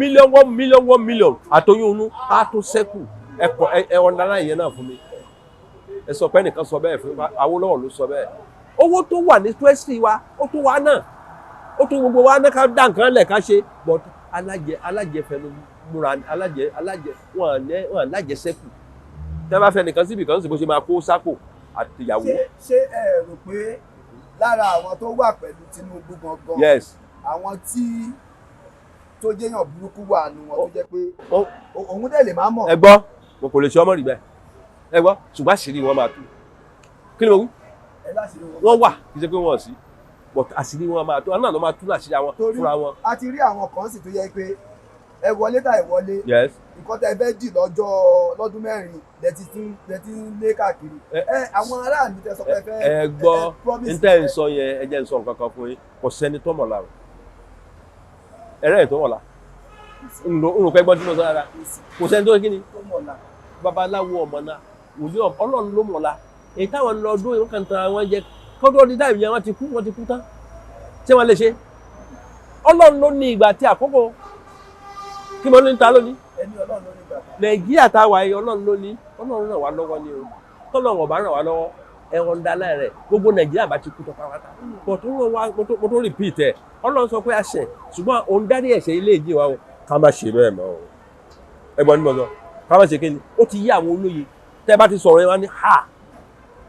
million àtọyún inú á tó sẹ́kù ẹ̀wọ̀n dáná ìyẹn náà fún mi ẹ sọ pé ẹnìkan sọ bẹ́ẹ̀ fún Awólọ́wọ̀ ló sọ bẹ́ẹ̀ owó tó wà ní treasury wa ó tó wá náà ó tó gbogbo wa náà ká dá nǹkan lẹ̀ ká ṣe but alájẹ fẹnu múra alájẹ wọn alájẹ sẹ́kù tẹ́ bá fẹ́ nìkan síbi kan sì bó ṣe máa kó sápò àtìyàwó. ṣé ẹ rò pé lára àwọn tó wà pẹ̀lú Tinubu gangan yes àwọn tí tó jẹ́yàn burúkú wà nù wọn tó jẹ́ pé òun dẹ̀ lè má mọ̀. ẹ gbọ́ wọn kò lè ṣe ọmọ rí bẹ́ẹ̀ ẹ gbọ́ ṣùgbọ́n àṣírí wọn máa tú kí ni mo wí wọ́n wà kì í ṣe pé wọ́n sí but àṣírí wọn máa tú àwọn náà ló máa tú àṣírí àwọn fúnra wọn. a ti rí àwọn kan sì tó yẹ pé ẹ wọlé tà ẹ wọlé nǹkan tẹ fẹ́ dì lọ́dún mẹ́rin lẹ ti ń lé káàkiri àwọn aráàlú tẹ sọ pé fẹ́ ẹ gbọ́ ní tẹ́ ń sọ yẹn ẹ jẹ́ ń sọ nǹkan kan fún yín kò sẹ́ni tó mọ̀ lára ẹ̀rẹ́ ẹ̀ tó mọ̀ la ń pẹ́ gbọ́n tí mo sọ rárá kò sẹ́ni tó kí ni babaláwo ọmọ náà wòlíì Ọlọ́run ló mọ̀ la èyí táwọn lọ dún ìwọ́n kan tan àwọn jẹ kọ́dọ̀ ní táìmù yẹn wọ́n ti kú tán ṣé wọ́n lè ṣe Ọlọ́run ló ní ìgbà tí àkókò kí mo ní ta lónìí Nàìjíríà tá a wà yìí Ọlọ́run ló ní Ọlọ́run ràn wá lọ́wọ́ ni o tọ́lọ́run ọ̀bá ràn wá lọ́wọ́ ẹ̀wọ̀n dalẹ̀ rẹ̀ gbogbo Nàìjíríà bá ti kú tán pátá mo tó repeat ẹ̀ Ọlọ́run sọ pé a ṣẹ̀ ṣùgbọ́n òun dárí ẹ̀ṣẹ̀ ilé ìjì wa o ká má ṣe bẹ́ẹ̀ mọ́ o ẹ̀gbọ́n ní mo sọ ká má ṣe kí ni ó ti yí àwọn olóye tẹ́ bá ti sọ̀rọ̀ yẹn wá ní ha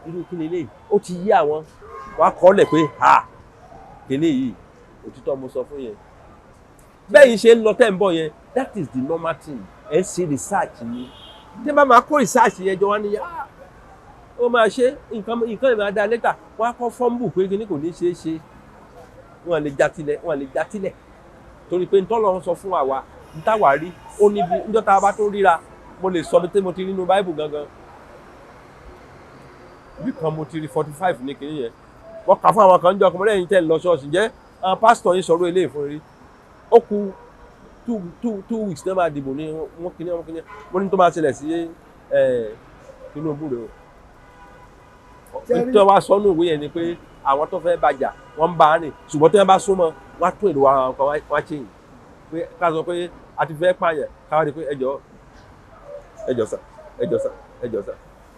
irú kí lélẹ́yìí ó ti yí àwọn wàá kọ́ lẹ̀ pé ha kélé yìí òtítọ́ mo sọ fún yẹn bẹ́ẹ̀ yìí ṣe ń lọ tẹ́ ń bọ̀ yẹn that is the normal thing ẹ̀ ṣe research ni tí bá máa kó research yẹn jọ wá ní ó máa ṣe nǹkan ìmọ̀ adá lẹ́tà wọ́n á kọ́ fọ́ǹbù pé kí ni kò ní ṣeé ṣe wọ́n lè já tilẹ̀ torí pé ntọ́lọ́run sọ fún àwa ntàwá rí ó níbi níjọ́ tá a bá tó ríra mo lè sọ pé mo ti rí nínú báìbù gangan bí kan mo ti rí 45 ní kìíní yẹn wọ́n kà fún àwọn kan jọ ọkùnrin lẹ́yìn tẹ́ lọ ṣọ́ọ̀ṣì jẹ́ àwọn pásítọ̀ yín sọ̀rọ̀ eléyìí fún rí ó kù 2 weeks náà máa dìbò ní wọ́n kìíní wọ́n ní tó máa ṣẹlẹ̀ sí Tinubu rẹ̀ o nítorí wàá sọ́nù ìwé yẹn ni pé àwọn tó fẹ́ bàjà wọ́n ń bá a rìn ṣùgbọ́n tí wọ́n bá súnmọ́ wọ́n á tún èrò ara wọn kan wá ṣe yìí pé ká sọ pé a ti fẹ́ pààyàn káwá di pé ẹjọ́ sà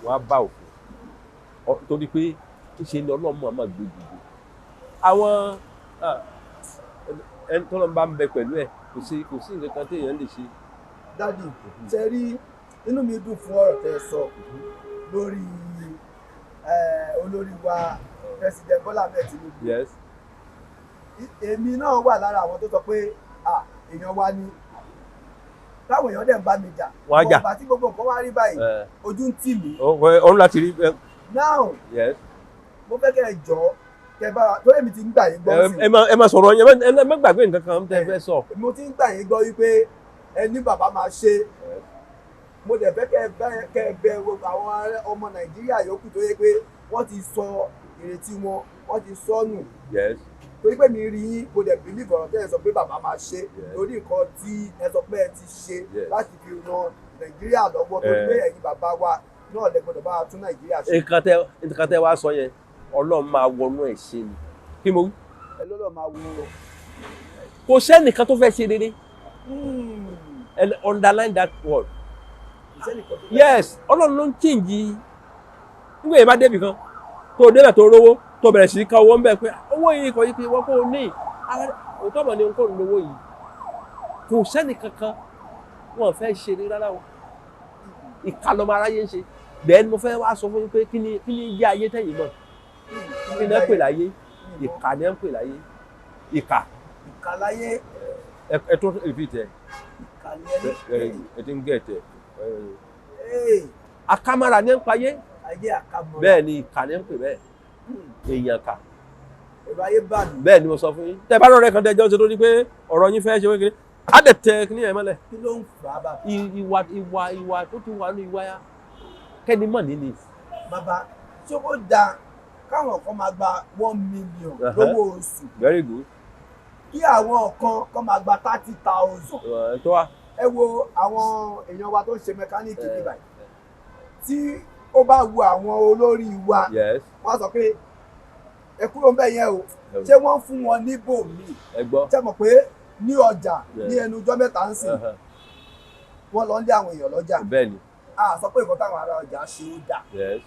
wọ́n á bá òfin torí pé ṣe ni ọlọ́mọ àmọ́ gbé gbogbo àwọn ẹni tó lọ́n bá ń bẹ pẹ̀lú ẹ̀ kò sí nǹkan kan téèyàn lè ṣe. dádì ṣe rí inú mi dùn fún ọ̀rọ̀ tẹ́ sọ lórí olórí wa president Bola Ahmed Tinubu. Yes. èmi náà wà lára àwọn tó sọ pé èèyàn wa ni táwọn èèyàn dẹ̀ ń bá mi jà wọ́n á jà ọ̀gbà tí gbogbo nǹkan wá rí báyìí ojú ń tì mí. òun láti rí. now Yes. mo fẹ́ kẹ́ ẹ jọ kẹ́ bá tó èmi ti ń gbà yín gbọ́ sí i. ẹ máa sọ̀rọ̀ yẹn ẹ má gbàgbé nǹkan kan tẹ́ fẹ́ sọ. mo ti ń gbà yín gbọ́ wípé ẹni bàbá máa ṣe mo dẹ̀ fẹ́ kẹ́ ẹ bẹ àwọn ọmọ Nàìjíríà yòókù tó yẹ pé wọ́n ti sọ ìrètí wọn wọ́n ti sọnù. Yes. torí pé mi rí yín mo dẹ̀ believe ọ̀rọ̀ tẹ́ ẹ sọ pé bàbá máa ṣe torí nǹkan tí ẹ sọ pé ẹ ti ṣe láti fi ran Nàìjíríà lọ́wọ́ torí pé ẹ̀yin bàbá wa náà lè gbọ́dọ̀ bá a tún Nàìjíríà ṣe. nǹkan tẹ́ wá sọ yẹn Ọlọ́run máa wọnú ẹ̀ ṣe ni kí mo wí. ẹ lọ́dọ̀ máa wo. kò sẹ́nìkan tó fẹ́ ṣe rere and underline that word. Yes, Ọlọ́run ló ń chíǹjì nígbà yẹn bá débì kan tó o débẹ̀ tó o rówó tó o bẹ̀rẹ̀ sí ká owó ń bẹ̀ pé owó yìí kò yí pé wọ́n kò ní òótọ́ mọ̀ ní n kò ní owó yìí kò sẹ́ni kankan wọ́n fẹ́ ṣe ní rárá o ìka lọ́mọ aráyé ń ṣe bẹ́ẹ̀ ni mo fẹ́ wá sọ fún yín pé kí ni jẹ́ ayé tẹ̀yìn mọ̀ kí ni ẹ pè láyé ìka ni ẹ ń pè láyé ìka láyé ẹ tó repeat ẹ ìka ni ẹ ti ń gẹ̀ tẹ̀ akamara ni ẹ ń payé bẹ́ẹ̀ ni ìka ni ẹ ń pè bẹ́ẹ̀ èèyàn kà bẹ́ẹ̀ ni mo sọ fún yín tẹ́ bá rọrẹ kan tẹjọ ṣe tó ní pé ọ̀rọ̀ yín fẹ́ ṣe wékeré á dẹ tẹ kí ni ẹ mọ́lẹ̀. kí ló ń fà á bàbá. ìwà tó ti wà ní ìwà ya kẹ́ni mọ̀ nínú. bàbá ṣé ó dáa káwọn kan máa gba 1 million lówó oṣù. Very good. kí àwọn kan máa gba 30,000. tó wa. ẹ wo àwọn èèyàn wa tó ń ṣe mẹkáníìkì ní báyìí tí ó bá wu àwọn olórí wa wọ́n sọ pé ẹ kúrò ńbẹ̀ yẹn o ṣé wọ́n fún wọn níbò míì ṣé mọ̀ pé ní ọjà ní ẹnu ọjọ́ mẹ́ta ń sìn wọ́n lọ ń lé àwọn èèyàn lọ́jà a sọ pé nǹkan táwọn ará ọjà ṣe ó dà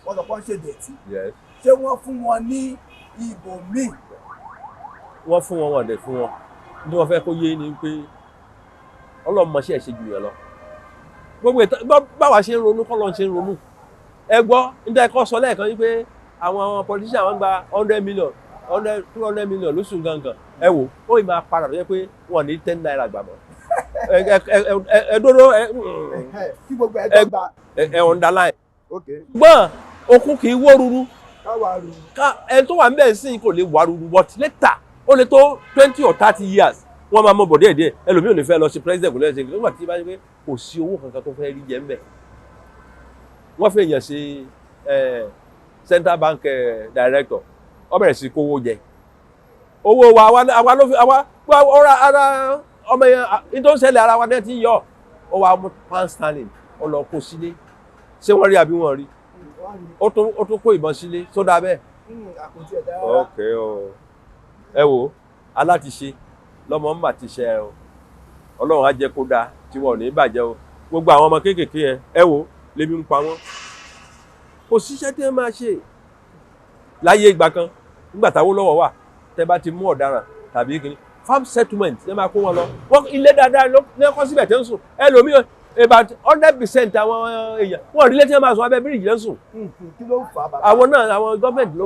wọ́n sọ pé wọ́n ṣe dẹ̀tí ṣé wọ́n fún wọn ní ibò míì. wọ́n fún wọn dẹ̀ fún wọn ní wọ́n fẹ́ kó yé ni pé Ọlọ́run mọṣẹ́ ṣe jù yẹn lọ gbogbo báwa ṣe ń ronú kọ́ lọ́n ṣe ń ronú ẹ gbọ́ níta ẹ̀kọ́ sọ lẹ́ẹ̀kan wípé àwọn politician wọn gba 100 million 200 million lóṣù gangan ẹ wò ó ì máa padà lọ́jọ́ pé wọ́n ní 10 naira gbà mọ́ ẹ dúró kí gbogbo ẹ dọ́gba ẹ underline gbọ́n okun kì í wó ruru ẹni tó wà ń bẹ̀ sí kò lè wà ruru but later ó lè tó 20 or 30 years wọ́n máa mọ̀ bọ̀ díẹ̀díẹ̀ ẹlòmíì ò ní fẹ́ lọ sí president kò lè ṣe nígbà tí bá yẹ pé kò sí owó kankan tó fẹ́ rí jẹ ń bẹ̀ wọ́n fẹ́ yàn ṣe central bank director ó bẹ̀rẹ̀ sí kówó jẹ owó wa àwa ló fi àwa ara ọmọ yẹn ní tó ń ṣẹlẹ̀ ara wa náà ti yọ ó wà mú pound sterling ó lọ kó sílé ṣé wọ́n rí àbí wọ́n rí ó tún kó ìbọn sílé tó dáa bẹ́ẹ̀. ok o ẹ wo alátiṣe lọ́mọ ń bà ti ṣe ẹ o Ọlọ́run á jẹ́ kó dáa tí wọn ò ní bàjẹ́ o gbogbo àwọn ọmọ kéékèèké yẹn ẹ wo lébi ń pa wọ́n kò síṣẹ́ tí wọ́n máa ṣe láyé ìgbà kan nígbà táwọn lọ́wọ́ wà tẹ́ bá ti mú ọ̀daràn tàbí kìíní farm settlement ní máa kó wọn lọ wọ́n ilé dáadáa ní ẹ̀kọ́ síbẹ̀ tẹ́ ń sùn ẹlòmíì about 100% àwọn èèyàn wọn rí létí ẹ máa sọ abẹ́ bíríìjì lẹ́sùn. Kí ló fà á bàbá? Àwọn náà àwọn gọ́ọ̀mẹ̀ntì ló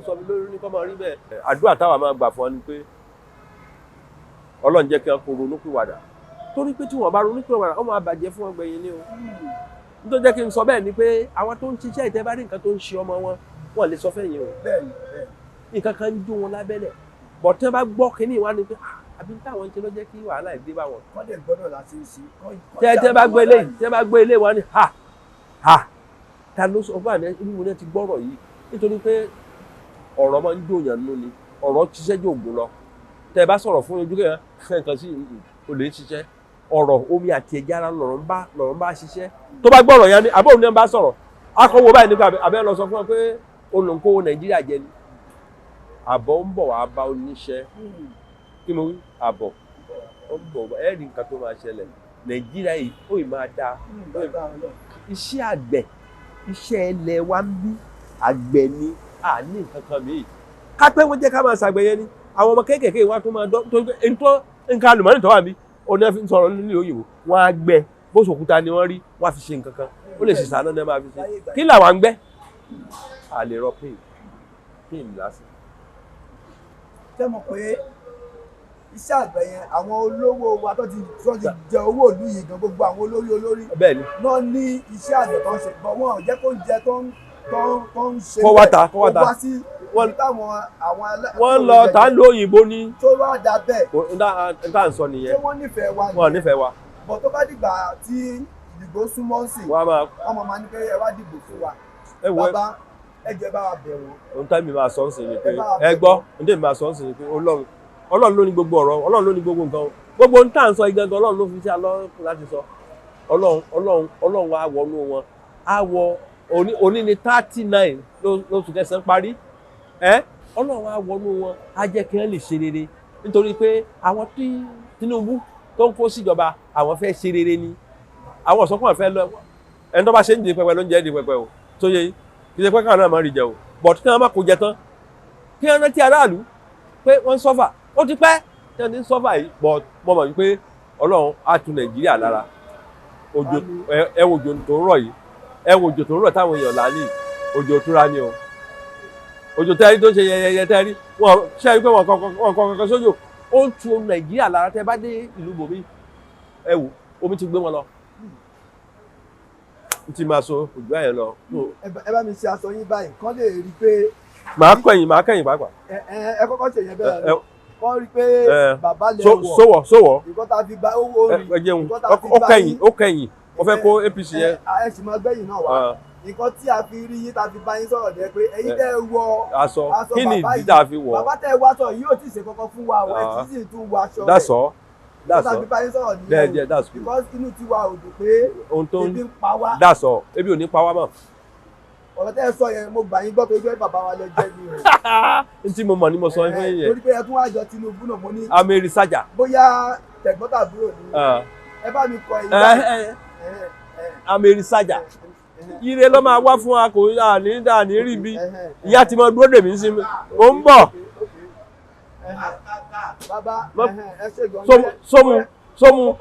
sọ mi lórí ní kọ́ máa rí bẹ́ẹ̀. Àdúrà táwa máa gbà fún ọ ni pé Ọlọ́run jẹ́ kí wọ́n kó ronúpìwàdà torí pé tí wọ́n bá ronúpìwàdà wọ́n máa bàjẹ́ fún ọgbẹ̀yìn ni o. Nítorí jẹ́ kí n sọ bẹ́ẹ̀ ni pé àwọn tó ń ṣiṣẹ́ ìtẹ́ bá rí nǹkan tó ń ṣe ọmọ wọn wọ́n lè sọ fẹ́yìn o. Nǹkan kan ń jó wọn lábẹ́lẹ̀ bọ̀ tí wọ́n bá gbọ́ kínní wa ni pé àbí táwọn ṣe ló jẹ́ kí wàhálà ìdí bá wọn. Wọ́n dẹ̀ gbọ́dọ̀ láti ṣe. Tẹ́ bá gbé ilé wọn ni ta ló sọ fún àná inú wọn ti gbọ́rọ̀ yìí nítorí pé ọ̀rọ̀ máa ń dòyàn nínú ni ọ̀rọ̀ ṣiṣẹ́ jò ògùn lọ. Tẹ́ bá sọ̀rọ̀ fún ojú kẹ́kàn sí olè ṣiṣẹ́ ọ̀rọ̀ omi àti ẹja ara lọ̀rọ̀ ń bá ṣiṣẹ́ tó bá gbọ́rọ̀ yẹn ni àbọ̀ òun ni wọ́n bá sọ̀rọ̀ akọ̀wé báyìí nípa abẹ́ lọ sọ fún wọn pé olùkówó Nàìjíríà jẹ ni àbọ̀ ń bọ̀ wá bá oníṣẹ́ kí mo wí àbọ̀ ó ń bọ̀ ẹ́ rí nǹkan tó máa ṣẹlẹ̀ Nàìjíríà yìí ó ì máa dáa iṣẹ́ àgbẹ̀ iṣẹ́ ilẹ̀ wa ń bí àgbẹ̀ ni à ní nǹkan kan mìíràn ká pé wọ́n jẹ́ ká máa ṣàgbẹ̀ yẹn ni àwọn ọmọ kéékèèké wa tó máa dán tó nǹkan àlùmọ́ọ́nì tó wà bí ọ̀nà fi ń sọ̀rọ̀ nílùú òyìnbó wọ́n á gbẹ bóṣòkúta ni wọ́n rí wọ́n á fi ṣe nǹkan kan ó lè ṣìṣà náà ní ẹ máa fi ṣe kí làwọn ń gbẹ́ a lè rọ pín lásìkò. Ṣé mo pé iṣẹ́ àgbẹ̀ yẹn àwọn olówó wa tó ti jẹ owó ìlú yìí gan gbogbo àwọn olórí náà ní iṣẹ́ àgbẹ̀ tó ń ṣe gbọ́ wọn ò jẹ́ kó ń jẹ tó ń ṣe kọ́wátà wá sí wọ́n lọ tá ń lo òyìnbó ní. tó wá da bẹ́ẹ̀. n tá à ń sọ nìyẹn. ṣé wọ́n nífẹ̀ẹ́ wa ni. wọ́n nífẹ̀ẹ́ wa. bọ̀ tó bá dìgbà tí ìdìbò súnmọ́ sí. wọ́n máa ní pé ẹ wá dìbò fún wa. bàbá ẹ jẹ́ bá wa bẹ̀ wọ́n. ohun tá mi máa sọ ń sìn ni pé ẹ gbọ́ ohun tí mi máa sọ ń sìn ni pé Ọlọ́run ló ní gbogbo ọ̀rọ̀ Ọlọ́run ló ní gbogbo nǹkan gbogbo ohun tá à ń sọ igangan Ọlọ́run ló fi ṣe alọ́kùn láti sọ Ọlọ́run wa wọnú wọn á wọ òní ni 39 lóṣù kẹsàn-án parí Ọlọ́run á wọnú wọn á jẹ́ kí wọ́n lè ṣe rere nítorí pé àwọn tí Tinubu tó ń kó síjọba àwọn fẹ́ ṣe rere ni àwọn ọ̀sọ́kùn àfẹ́ lọ ẹni tó bá ṣe ń di pẹpẹ ló ń jẹ́ di pẹpẹ o tó yẹ kí ṣe pé káwọn náà máa rí jẹ o but kí wọ́n má kó jẹ tán kí wọ́n rántí aráàlú pé wọ́n ń sọ́fà ó ti pẹ́ tí wọ́n ti ń sọ́fà yìí but mo mọ̀ wípé Ọlọ́run á tu Nàìjíríà lára òjò ẹ wo òjò tó ń rọ̀ yìí ẹ wo òjò tó ń rọ̀ táwọn èèyàn là ní òjò òtúra ni o òjò tẹ́rí tó ń ṣe yẹyẹ tẹ́rí wọn ṣe é pé wọn kọ̀ọ̀kan sójò ó ń tu Nàìjíríà lára tẹ́ bá dé ìlú bòmí ẹ wò omi ti gbé wọn lọ n ti máa sọ òjò àyẹ̀ lọ. ẹ bá mi ṣe aṣọ yín báyìí kán lè rí i pé. màá kẹ́yìn pàápàá. ẹ kọ́kọ́ ṣe yẹn bẹ́ẹ̀ kán rí i pé bàbá lè wọ̀ sówọ̀ nǹkan tá a fi bá owó rí nǹkan tá a fi bá yín ó kẹ́yìn ó fẹ́ kó APC yẹn. ẹ sì máa gbẹ̀yìn náà wá nǹkan tí a fi rí yín tá a fi bá yín sọ̀rọ̀ jẹ́ pé ẹ̀yin tẹ́ wọ aṣọ kí ni ìdí tá a fi wọ̀ bàbá tẹ́ wọ aṣọ yìí ò tí ì ṣe kankan fún wa ẹ̀ tí sì tún wọ aṣọ rẹ̀ that's all that's because inú tiwa ò dùn pé ebi ń pa wá. that's all ebi ò ní pa wá mọ́. ọ̀rọ̀ tẹ́ ẹ sọ yẹn mo gbà yín gbọ́ pé ojú bàbá wa lẹ jẹ́ ni o. n tí mo mọ̀ ni mo sọ fún yín yẹn. torí pé ẹ tún wá jọ Tinubu náà mo ní. amẹ́rì sájà. bóyá tẹ̀gbọ́ntàbúrò ni ẹ bá mi kọ ẹ̀yìn báyìí. amẹ́rì sájà ire ló máa wá fún wa kò ní rí bí ìyá tí mo dúró dè mí sí mi ó ń bọ̀. sómu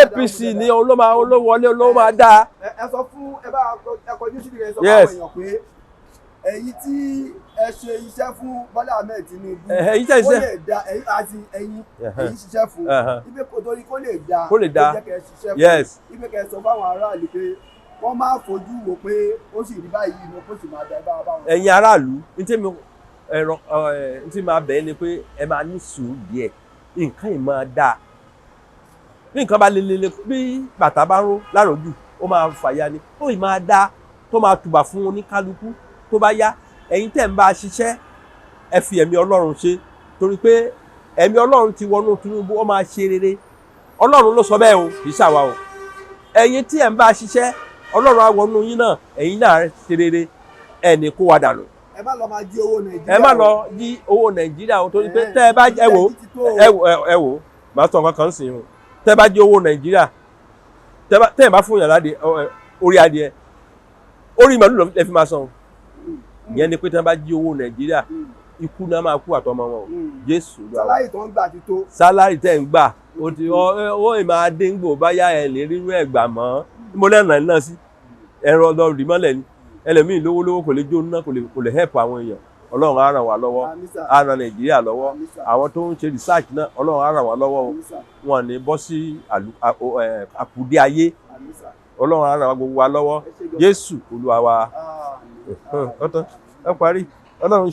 APC ni olówọlé ló máa dáa. ẹ sọ fún ẹ bá ẹ kọjú sí ìrẹsọ fún àwọn èèyàn pé èyí tí ẹ ṣe iṣẹ́ fún Bola Ahmed Tinubu kó lè da àti ẹ̀yin ṣiṣẹ́ fún ibi kò torí kó lè da kó jẹ́ kẹ́ ṣiṣẹ́ fún ibi kẹ́ sọ fáwọn aráàlú pé wọ́n máa fojú wò pé ó sì rí báyìí inú kó sì máa da ẹ bá wa báwọn. ẹ̀yin aráàlú ní tí máa bẹ̀ẹ́ ni pé ẹ máa ní sùúrù díẹ̀ nǹkan yìí máa dáa bí nǹkan bá lelele bí bàtà bá ró láròjù ó máa fàya ni ó yìí máa dáa tó máa tùbà fún oníkálukú tó bá yá ẹ̀yin tẹ̀ ń bá a ṣiṣẹ́ ẹ fi ẹ̀mí Ọlọ́run ṣe torí pé ẹ̀mí Ọlọ́run ti wọnú Tinubu ó máa ṣe rere Ọlọ́run ló sọ bẹ́ẹ̀ o kì í ṣàwa o ẹ̀yin tí ẹ̀ ń bá a ṣiṣẹ́ Ọlọ́run á wọnú yín náà ẹ̀yin náà ṣe rere ẹnì kó wa dànù. ẹ má lọ máa jí owó Nàìjíríà. ẹ má lọ jí owó Nàìjíríà o torí pé tẹ́ ẹ bá ẹ wò màá sọ nǹkan kan sí i o tẹ́ ẹ bá jí owó Nàìjíríà tẹ́ ẹ bá fún yàrá orí adìẹ orí màálù lè fi máa san ìyẹn ni pé tí wọ́n bá jí owó Nàìjíríà ikú náà máa kú àtọmọ wọn o Jésù lọ. sálárì tó ń gbà ti tó. sálárì tẹ́ ń gbà o ti owó ìmọ̀ adéǹgbò báyà ẹ̀ lè rírú ẹ̀gbà mọ́ mo lẹ́nà ẹ̀ náà sí ẹ̀rọ ọlọ́run mọ́lẹ̀ ni ẹlòmíì lówó kò lè jó ná kò lè help àwọn èèyàn ọlọ́run á ràn wá lọ́wọ́ á ràn nàìjíríà lọ́wọ́ àwọn tó ń ṣe research náà ọlọ́run á ràn wá lọ́wọ́ wọn ní bọ́ sí àkùdé ayé ọlọ́run á ràn wá gbogbo wa lọ́wọ́ jésù olúwa wa ẹ parí ọlọ́run.